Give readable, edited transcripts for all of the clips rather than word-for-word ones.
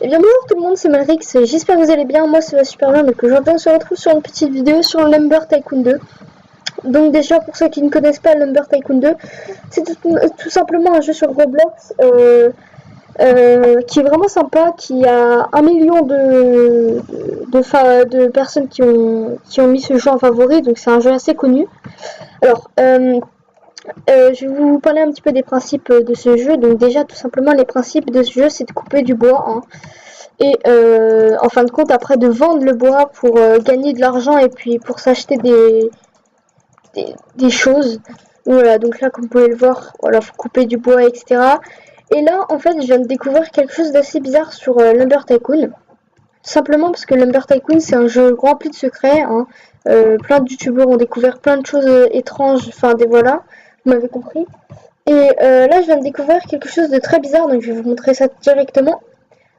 Eh bien bonjour tout le monde, c'est Malrix, j'espère que vous allez bien, moi ça va super bien, donc aujourd'hui on se retrouve sur une petite vidéo sur Lumber Tycoon 2. Donc déjà pour ceux qui ne connaissent pas Lumber Tycoon 2, c'est tout simplement un jeu sur Roblox qui est vraiment sympa, qui a 1 million de personnes qui ont mis ce jeu en favori, donc c'est un jeu assez connu. Alors je vais vous parler un petit peu des principes de ce jeu. Donc déjà tout simplement les principes de ce jeu c'est de couper du bois, hein. Et en fin de compte après de vendre le bois pour gagner de l'argent et puis pour s'acheter des choses. Voilà, donc là comme vous pouvez le voir, voilà, faut couper du bois, etc. Et là en fait je viens de découvrir quelque chose d'assez bizarre sur Lumber Tycoon. Simplement parce que Lumber Tycoon c'est un jeu rempli de secrets, hein. Plein de youtubeurs ont découvert plein de choses étranges, enfin des voilà, vous m'avez compris. Et là je viens de découvrir quelque chose de très bizarre, donc je vais vous montrer ça directement.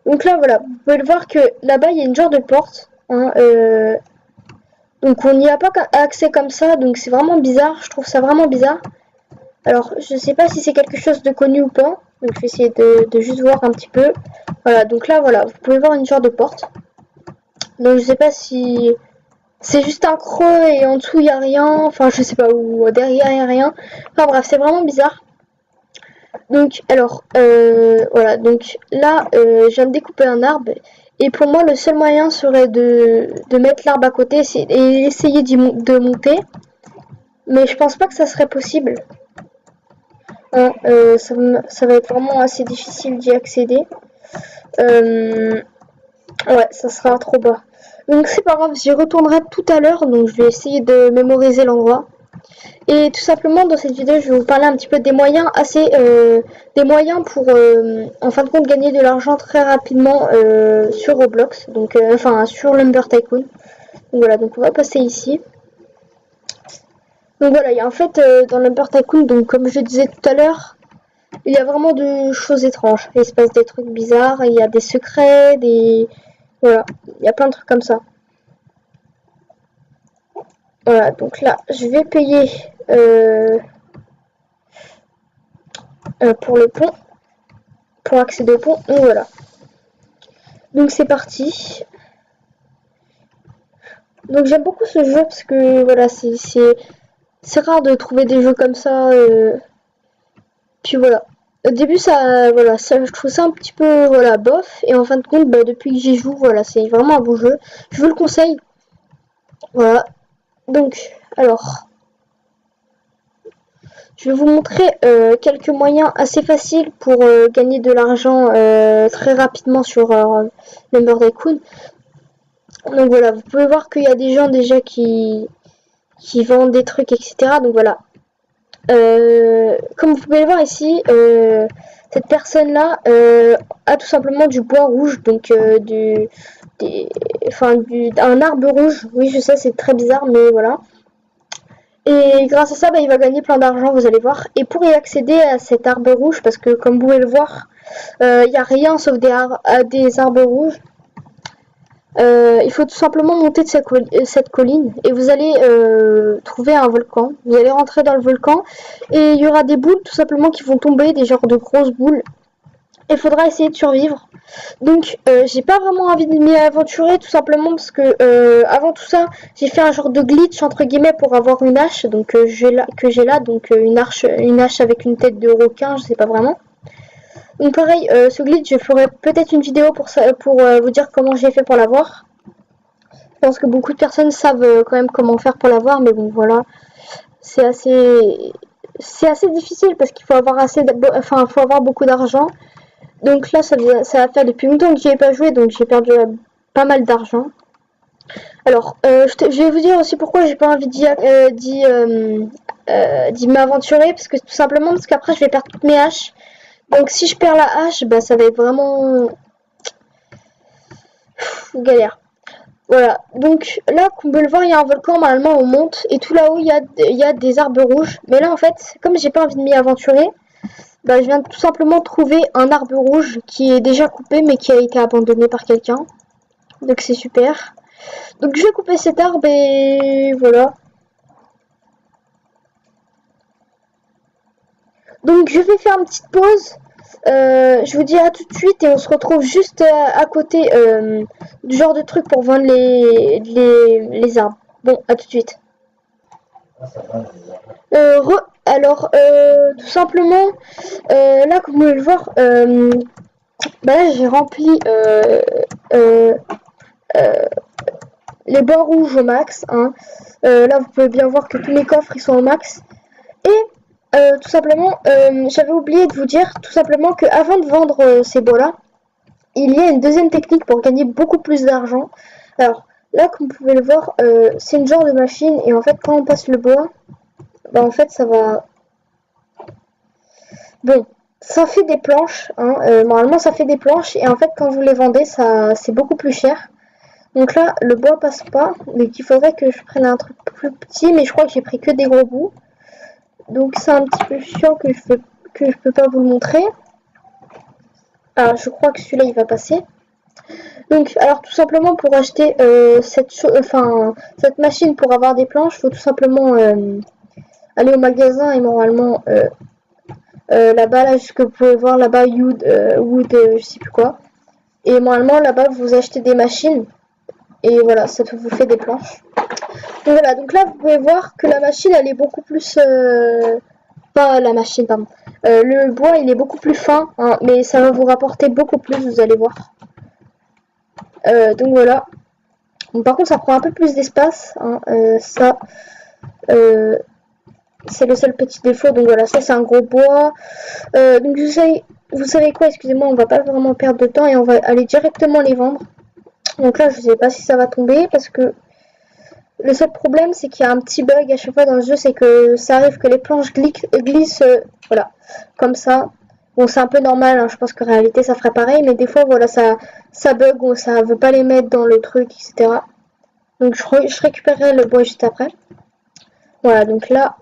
Donc là voilà, vous pouvez le voir que là-bas il y a une genre de porte, hein, donc on n'y a pas accès comme ça, donc c'est vraiment bizarre, je trouve ça vraiment bizarre. Alors je sais pas si c'est quelque chose de connu ou pas, donc je vais essayer de juste voir un petit peu. Voilà, donc là voilà, vous pouvez voir une genre de porte. Donc je sais pas si c'est juste un creux et en dessous il n'y a rien, enfin je sais pas, où derrière il n'y a rien. Enfin bref, c'est vraiment bizarre. Donc alors voilà, donc là je viens de découper un arbre et pour moi le seul moyen serait de mettre l'arbre à côté et essayer de monter, mais je pense pas que ça serait possible, hein. Ça va être vraiment assez difficile d'y accéder. Ouais, ça sera trop bas, donc c'est pas grave, j'y retournerai tout à l'heure, donc je vais essayer de mémoriser l'endroit. Et tout simplement dans cette vidéo je vais vous parler un petit peu des moyens des moyens pour en fin de compte gagner de l'argent très rapidement sur Roblox, donc enfin sur Lumber Tycoon. Donc voilà, donc on va passer ici. Donc voilà, il y a en fait dans Lumber Tycoon, donc comme je disais tout à l'heure, il y a vraiment de choses étranges. Il se passe des trucs bizarres, il y a des secrets, voilà, il y a plein de trucs comme ça. Voilà, donc là je vais payer pour le pont, pour accéder au pont, donc voilà. Donc c'est parti. Donc j'aime beaucoup ce jeu parce que voilà, c'est rare de trouver des jeux comme ça. Puis voilà. Au début ça voilà, ça, je trouve ça un petit peu voilà bof, et en fin de compte bah, depuis que j'y joue, voilà, c'est vraiment un bon jeu. Je vous le conseille. Voilà. Donc alors je vais vous montrer quelques moyens assez faciles pour gagner de l'argent très rapidement sur Lumber Tycoon. Donc voilà, vous pouvez voir qu'il y a des gens déjà qui vendent des trucs, etc. Donc voilà. Comme vous pouvez le voir ici, cette personne-là a tout simplement du bois rouge, donc un arbre rouge. Oui, je sais, c'est très bizarre, mais voilà. Et grâce à ça, bah, il va gagner plein d'argent, vous allez voir. Et pour y accéder à cet arbre rouge, parce que comme vous pouvez le voir, il n'y a rien sauf des arbres rouges. Il faut tout simplement monter de cette colline et vous allez trouver un volcan. Vous allez rentrer dans le volcan et il y aura des boules tout simplement qui vont tomber, des genres de grosses boules. Il faudra essayer de survivre. Donc j'ai pas vraiment envie de m'y aventurer tout simplement parce que avant tout ça j'ai fait un genre de glitch entre guillemets pour avoir une hache, donc j'ai là donc une hache avec une tête de requin, je sais pas vraiment. Donc pareil, ce glitch je ferai peut-être une vidéo pour ça, pour vous dire comment j'ai fait pour l'avoir. Je pense que beaucoup de personnes savent quand même comment faire pour l'avoir, mais bon voilà, c'est assez difficile parce qu'il faut avoir faut avoir beaucoup d'argent. Donc là ça va faire depuis longtemps que j'y ai pas joué, donc j'ai perdu pas mal d'argent. Alors je vais vous dire aussi pourquoi j'ai pas envie d'y m'aventurer, parce que tout simplement parce qu'après je vais perdre toutes mes haches. Donc si je perds la hache, bah ça va être vraiment galère. Voilà, donc là, comme vous pouvez le voir, il y a un volcan, normalement on monte, et tout là-haut, il y a des arbres rouges. Mais là, en fait, comme j'ai pas envie de m'y aventurer, bah, je viens tout simplement trouver un arbre rouge qui est déjà coupé, mais qui a été abandonné par quelqu'un. Donc c'est super. Donc je vais couper cet arbre, et voilà. Donc je vais faire une petite pause. Je vous dis à tout de suite et on se retrouve juste à côté du genre de truc pour vendre les arbres. Bon, à tout de suite. Alors, tout simplement, là, comme vous pouvez le voir, bah là, j'ai rempli les bois rouges au max. Hein. Là, vous pouvez bien voir que tous mes coffres, ils sont au max. Et tout simplement, j'avais oublié de vous dire tout simplement que avant de vendre ces bois-là, il y a une deuxième technique pour gagner beaucoup plus d'argent. Alors, là, comme vous pouvez le voir, c'est une genre de machine. Et en fait, quand on passe le bois, bah en fait, ça va... Bon, ça fait des planches. Hein, normalement, ça fait des planches. Et en fait, quand vous les vendez, ça c'est beaucoup plus cher. Donc là, le bois passe pas. Donc il faudrait que je prenne un truc plus petit. Mais je crois que j'ai pris que des gros bouts. Donc c'est un petit peu chiant que je peux pas vous le montrer. Alors je crois que celui-là il va passer. Donc alors tout simplement pour acheter cette machine pour avoir des planches, il faut tout simplement aller au magasin et normalement là-bas, là, ce que vous pouvez voir là-bas, Wood, je sais plus quoi. Et normalement là-bas vous achetez des machines et voilà, ça vous fait des planches. Donc voilà, donc là vous pouvez voir que la machine elle est beaucoup plus pas la machine, pardon. Le bois il est beaucoup plus fin, hein, mais ça va vous rapporter beaucoup plus, vous allez voir. Donc voilà. Donc, par contre ça prend un peu plus d'espace, hein, ça c'est le seul petit défaut. Donc voilà, ça c'est un gros bois. Donc vous savez quoi, excusez-moi, on va pas vraiment perdre de temps et on va aller directement les vendre. Donc là je sais pas si ça va tomber parce que le seul problème c'est qu'il y a un petit bug à chaque fois dans le jeu, c'est que ça arrive que les planches glissent voilà, comme ça. Bon c'est un peu normal, hein, je pense qu'en réalité ça ferait pareil, mais des fois voilà ça bug ou ça veut pas les mettre dans le truc, etc. Donc je récupérerai le bois juste après. Voilà, donc là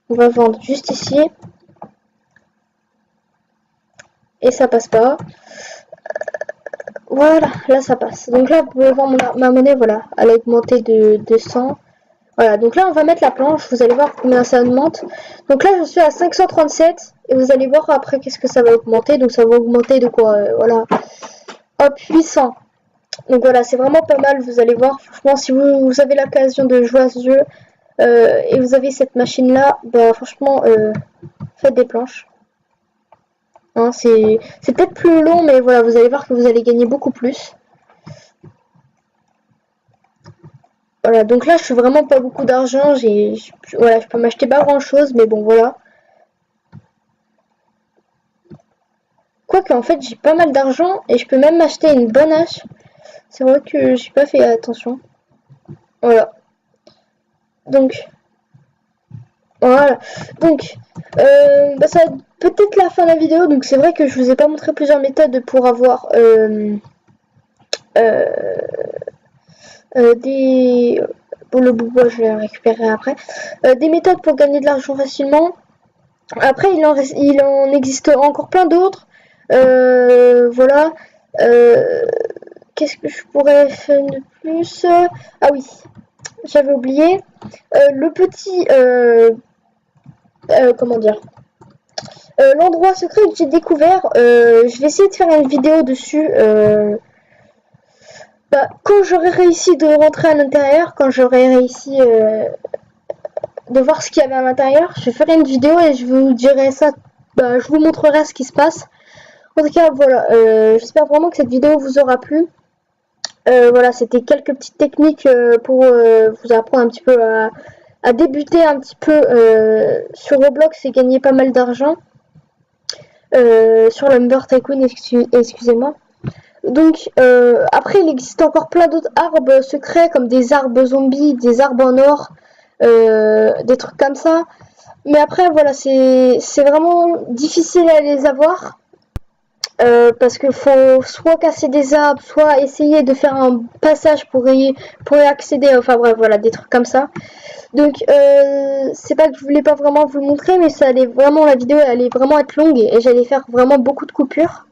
on va vendre juste ici. Et ça passe pas. Voilà, là ça passe. Donc là vous pouvez voir ma monnaie, voilà, elle a augmenté de 200. Voilà, donc là on va mettre la planche, vous allez voir combien ça augmente. Donc là je suis à 537 et vous allez voir après qu'est-ce que ça va augmenter. Donc ça va augmenter de quoi, voilà. Hop, 800. Donc voilà, c'est vraiment pas mal, vous allez voir. Franchement, si vous avez l'occasion de jouer à ce jeu et vous avez cette machine là, bah franchement, faites des planches. Hein, c'est peut-être plus long, mais voilà, vous allez voir que vous allez gagner beaucoup plus. Voilà, donc là je suis vraiment pas beaucoup d'argent, voilà, je peux m'acheter pas grand chose, mais bon voilà. Quoique en fait j'ai pas mal d'argent et je peux même m'acheter une bonne hache. C'est vrai que j'ai pas fait attention. Voilà. Donc voilà. Donc bah, ça va être peut-être la fin de la vidéo. Donc c'est vrai que je vous ai pas montré plusieurs méthodes pour avoir des... Pour le bois, je vais le récupérer après. Des méthodes pour gagner de l'argent facilement. Après, il en existe encore plein d'autres. Voilà. Qu'est-ce que je pourrais faire de plus? Ah oui, j'avais oublié. Le petit... comment dire, l'endroit secret que j'ai découvert, je vais essayer de faire une vidéo dessus. Bah, quand j'aurai réussi de rentrer à l'intérieur, quand j'aurai réussi de voir ce qu'il y avait à l'intérieur, je ferai une vidéo et je vous dirai ça, bah, je vous montrerai ce qui se passe. En tout cas, voilà, j'espère vraiment que cette vidéo vous aura plu. Voilà, c'était quelques petites techniques pour vous apprendre un petit peu à débuter un petit peu sur Roblox et gagner pas mal d'argent. Sur Lumber Tycoon, excusez-moi. Donc après il existe encore plein d'autres arbres secrets comme des arbres zombies, des arbres en or, des trucs comme ça. Mais après voilà, c'est vraiment difficile à les avoir parce qu'il faut soit casser des arbres, soit essayer de faire un passage pour y accéder. Enfin bref, voilà, des trucs comme ça. Donc c'est pas que je voulais pas vraiment vous le montrer, mais ça allait vraiment, la vidéo allait vraiment être longue et j'allais faire vraiment beaucoup de coupures.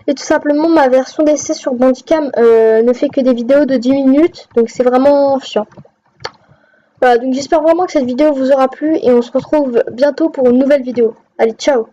Et tout simplement ma version d'essai sur Bandicam ne fait que des vidéos de 10 minutes, donc c'est vraiment chiant. Voilà, donc j'espère vraiment que cette vidéo vous aura plu et on se retrouve bientôt pour une nouvelle vidéo. Allez, ciao!